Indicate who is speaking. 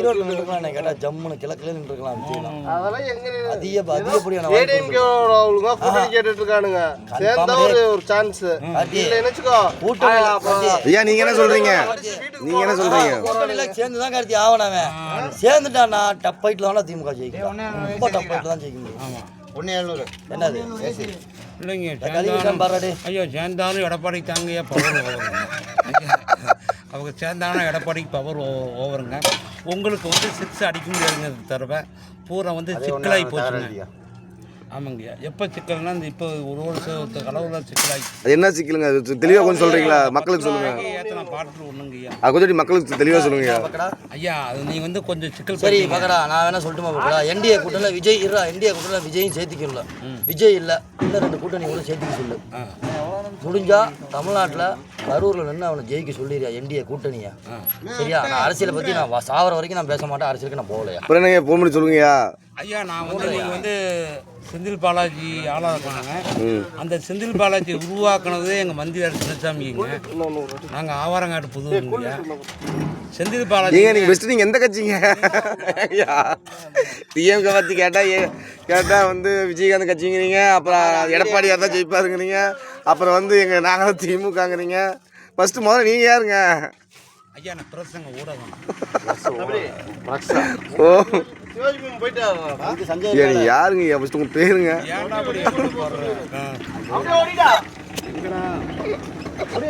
Speaker 1: ஈரோட்டில் நின்றுக்கலாம் கேட்டா ஜம்முன்னு கிழக்குல நின்றுக்கலாம்
Speaker 2: அதெல்லாம் எங்க
Speaker 1: அதிகப்படியான
Speaker 2: கேட்டுட்டு இருக்கானுங்க சேர்ந்தா ஒரு சான்ஸ் நினைச்சுக்கோ
Speaker 3: ஐயா நீங்க என்ன சொல்றீங்க
Speaker 1: கூட்டணியில சேர்ந்துதான் கார்த்தி ஆவணாவே சேர்ந்துட்டான்னா டப் ஃபைட்ல வேணா திமுக ஜெயிக்கும் ரொம்ப டப் ஃபைட்ல தான் ஜெயிக்க முடியும்.
Speaker 2: 1,700
Speaker 1: என்னது
Speaker 4: இல்லைங்க ஐயோ சேர்ந்தாலும் எடப்பாடி தாங்க பவர் ஓவருங்க. அவங்க சேர்ந்தாலும் எடப்பாடிக்கு பவர் ஓவருங்க. உங்களுக்கு வந்து 6 அடிக்க முடியாதுங்க தடவை பூரா வந்து சிக்கலாகி போச்சுங்க. ஆமாங்கய்யா எப்போ சிக்கல்னா இந்த இப்போ ஒரு வருஷத்துக்கு அளவில் சிக்கலாகி
Speaker 3: அது என்ன சிக்கலுங்க அது தெளிவாக கொஞ்சம் சொல்கிறீங்களா மக்களுக்கு சொல்லுங்கள்.
Speaker 4: ஏற்ற பாட்டு ஒன்றுங்கய்யா
Speaker 3: அது கொஞ்சம் மக்களுக்கு தெளிவாக சொல்லுங்கய்யா.
Speaker 4: ஐயா அது நீங்கள் வந்து கொஞ்சம் சிக்கல்
Speaker 1: சரி பக்கடா நான் வேணா சொல்லட்டுமா பக்கடா என்டிஏ கூட்டணியில் விஜய் என்டிஏ கூட்டணியில் விஜயும் சேர்த்திக்கல விஜய் இல்லை இன்னும் 2 கூட்டணி கூட சேர்த்துக்க சொல்லு முடிஞ்சா தமிழ்நாட்டில் கரூரில் நின்று அவனை ஜெயிக்க சொல்லிடுறியா என்டிஏ கூட்டணியா சரியா? நான் அரசியலை பற்றி நான் சாவர வரைக்கும் நான் பேச மாட்டேன் அரசியலுக்கு நான் போகலையா
Speaker 3: அப்புறம் என்னங்க போக முடியும் சொல்லுங்கய்யா.
Speaker 4: ஐயா நான் வந்து நீங்கள் வந்து செந்தில் பாலாஜி ஆளாக பண்ணாங்க அந்த செந்தில் பாலாஜி உருவாக்குனதே எங்கள் மந்திரி சின்னசாமிங்க. நாங்கள் ஆவாரங்காட்டு புதுங்க செந்தில் பாலாஜி
Speaker 3: நீங்கள் பெஸ்ட்டு நீங்கள் எந்த கட்சிங்க ஐயா டிஎம்கே பற்றி கேட்டால் வந்து விஜயகாந்த் கட்சிங்கிறீங்க அப்புறம் எடப்பாடியார் தான் ஜெயிப்பாருங்கிறீங்க அப்புறம் வந்து நாங்கள் தான் திமுகங்கிறீங்க. ஃபஸ்ட்டு முதல்ல நீங்கள் யாருங்க?
Speaker 4: ஐயா நான் பிரசங்க ஊடகம்
Speaker 3: ஓ யாருங்க ஃபஸ்ட்டு உங்கள் பேருங்க?
Speaker 4: ஏன்டா அப்படி